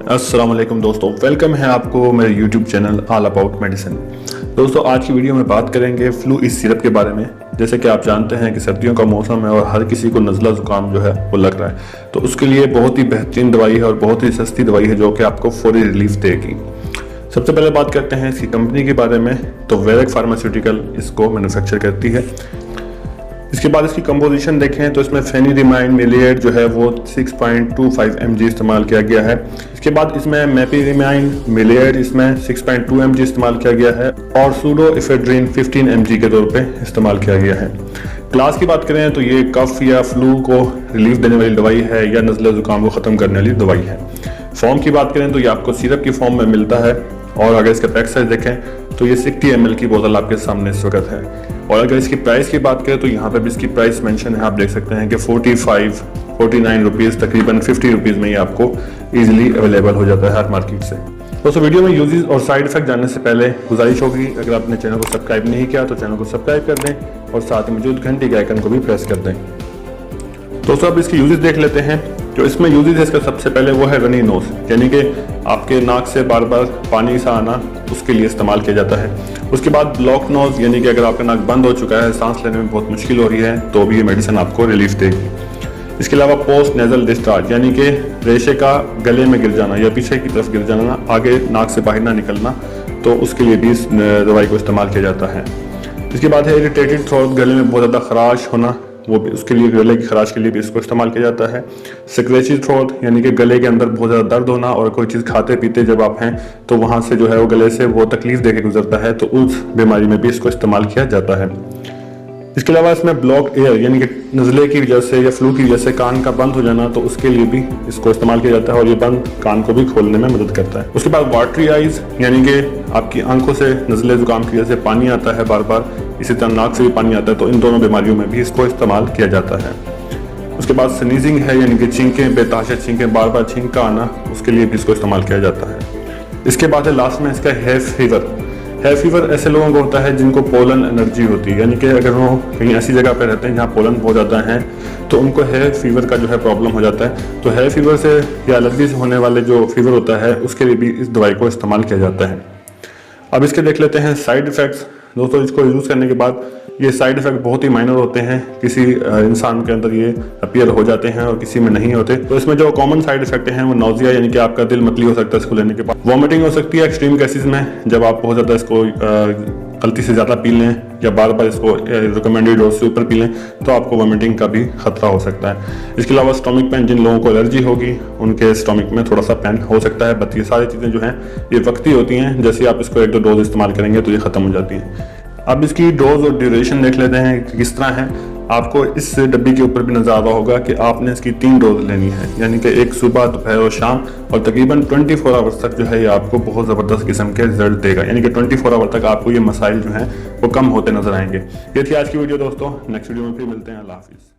अस्सलाम वालेकुम दोस्तों, वेलकम है आपको मेरे YouTube channel all about medicine. दोस्तों, आज की वीडियो में बात करेंगे फ्लू इस सिरप के बारे में। जैसे कि आप जानते हैं कि सर्दियों का मौसम है और हर किसी को नज़ला ज़ुकाम जो है वो लग रहा है, तो उसके लिए बहुत ही बेहतरीन दवाई है और बहुत ही सस्ती दवाई है जो कि आपको फौरी रिलीफ देगी। सबसे पहले बात करते हैं इसकी कंपनी के बारे में। तो वेरेक फार्मास्यूटिकल इसको मैन्युफैक्चर करती है। इसके बाद इसकी कंपोजिशन देखें तो इसमें फेनिडिमाइन मिलिएट जो है वो 6.25 mg इस्तेमाल किया गया है। इसके बाद इसमें मेपिरिमाइन मिलिएट इसमें 6.2 mg इस्तेमाल किया गया है और सूडो इफेड्रिन 15 mg के तौर पे इस्तेमाल किया गया है। क्लास की बात करें तो ये कफ या फ्लू को रिलीफ देने वाली दवाई है या नज़ला ज़ुकाम को ख़त्म करने वाली दवाई है। फॉर्म की बात करें तो ये आपको सिरप की फॉर्म में मिलता है और अगर इसका पैक साइज देखें तो ये 60 ml की बोतल आपके सामने इस वक्त है। और अगर इसकी प्राइस की बात करें तो यहाँ पे भी इसकी प्राइस मेंशन है, आप देख सकते हैं कि 49 रुपीज़ तकरीबन 50 रुपीज़ में ये आपको इजीली अवेलेबल हो जाता है हर मार्केट से। दोस्तों, वीडियो में यूजेस और साइड इफेक्ट जानने से पहले गुजारिश होगी, अगर आपने चैनल को सब्सक्राइब नहीं किया तो चैनल को सब्सक्राइब कर दें और साथ में मौजूद घंटी के आइकन को भी प्रेस कर दें। दोस्तों, अब इसके यूजेस देख लेते हैं। जो इसमें यूजेस है इसका सबसे पहले वो है रनी नोज, यानी कि आपके नाक से बार बार पानी सा आना, उसके लिए इस्तेमाल किया जाता है। उसके बाद ब्लॉक नोज, यानी कि अगर आपका नाक बंद हो चुका है, सांस लेने में बहुत मुश्किल हो रही है, तो भी ये मेडिसिन आपको रिलीफ देगी। इसके अलावा पोस्ट नेजल डिस्चार्ज, यानी कि रेशे का गले में गिर जाना या पीछे की तरफ गिर जाना, आगे नाक से बाहर ना निकलना, तो उसके लिए भी इस दवाई को इस्तेमाल किया जाता है। इसके बाद है इरिटेटेड थ्रोट, गले में बहुत ज़्यादा खराश होना, वो भी उसके लिए, गले की खराश के लिए भी इसको इस्तेमाल किया जाता है। सेक्रेटरी थ्रोट, यानी कि गले के अंदर बहुत ज़्यादा दर्द होना और कोई चीज़ खाते पीते जब आप हैं तो वहाँ से जो है वो गले से वो तकलीफ देके गुजरता है, तो उस बीमारी में भी इसको इस्तेमाल किया जाता है। इसके अलावा इसमें ब्लॉक एयर, यानी कि नज़ले की वजह से या फ्लू की वजह से कान का बंद हो जाना, तो उसके लिए भी इसको इस्तेमाल किया जाता है और ये बंद कान को भी खोलने में मदद करता है। उसके बाद वाटरी आइज, यानी कि आपकी आंखों से नज़ले ज़ुकाम की वजह से पानी आता है बार बार, इसी तरह नाक से भी पानी आता है, तो इन दोनों बीमारियों में भी इसको इस्तेमाल किया जाता है। उसके बाद स्नीजिंग है, यानी कि छींकें, बेतहाशा छींकें, बार बार छींका आना, उसके लिए भी इसको इस्तेमाल किया जाता है। इसके बाद है लास्ट में इसका है फीवर। है फीवर ऐसे लोगों को होता है जिनको पोलन एलर्जी होती है, यानी कि अगर वो कहीं ऐसी जगह पर रहते हैं जहाँ पोलन बहुत ज़्यादा है तो उनको है फीवर का जो है प्रॉब्लम हो जाता है। तो है फीवर से या एलर्जी से होने वाले जो फीवर होता है उसके लिए भी इस दवाई को इस्तेमाल किया जाता है। अब इसके देख लेते हैं साइड इफ़ेक्ट्स। दोस्तों, इसको यूज़ करने के बाद ये साइड इफ़ेक्ट बहुत ही माइनर होते हैं, किसी इंसान के अंदर ये अपीयर हो जाते हैं और किसी में नहीं होते। तो इसमें जो कॉमन साइड इफेक्ट हैं वो नौजिया, यानी कि आपका दिल मतली हो सकता है इसको लेने के बाद, वॉमिटिंग हो सकती है एक्सट्रीम केसेस में, जब आप बहुत ज़्यादा इसको गलती से ज़्यादा पी लें या बार बार इसको रिकमेंडेड डोज से ऊपर पी लें तो आपको वॉमिटिंग का भी खतरा हो सकता है। इसके अलावा स्टोमिक पेन, जिन लोगों को एलर्जी होगी उनके स्टोमिक में थोड़ा सा पेन हो सकता है, बट ये सारी चीज़ें जो हैं ये वक्ती होती हैं, जैसे आप इसको 1-2 डोज इस्तेमाल करेंगे तो ये ख़त्म हो जाती हैं। अब इसकी डोज और ड्यूरेशन देख लेते हैं कि किस तरह है। आपको इस डब्बी के ऊपर भी नजर आ रहा होगा कि आपने इसकी 3 डोज लेनी है, यानी कि एक सुबह, दोपहर और शाम, और तकरीबन 24 आवर्स तक जो है ये आपको बहुत ज़बरदस्त किस्म के रिजल्ट देगा, यानी कि 24 आवर तक आपको ये मसाइल जो हैं वो कम होते नजर आएंगे। ये थी आज की वीडियो दोस्तों, नेक्स्ट वीडियो में फिर मिलते हैं। अल्लाह हाफिज़।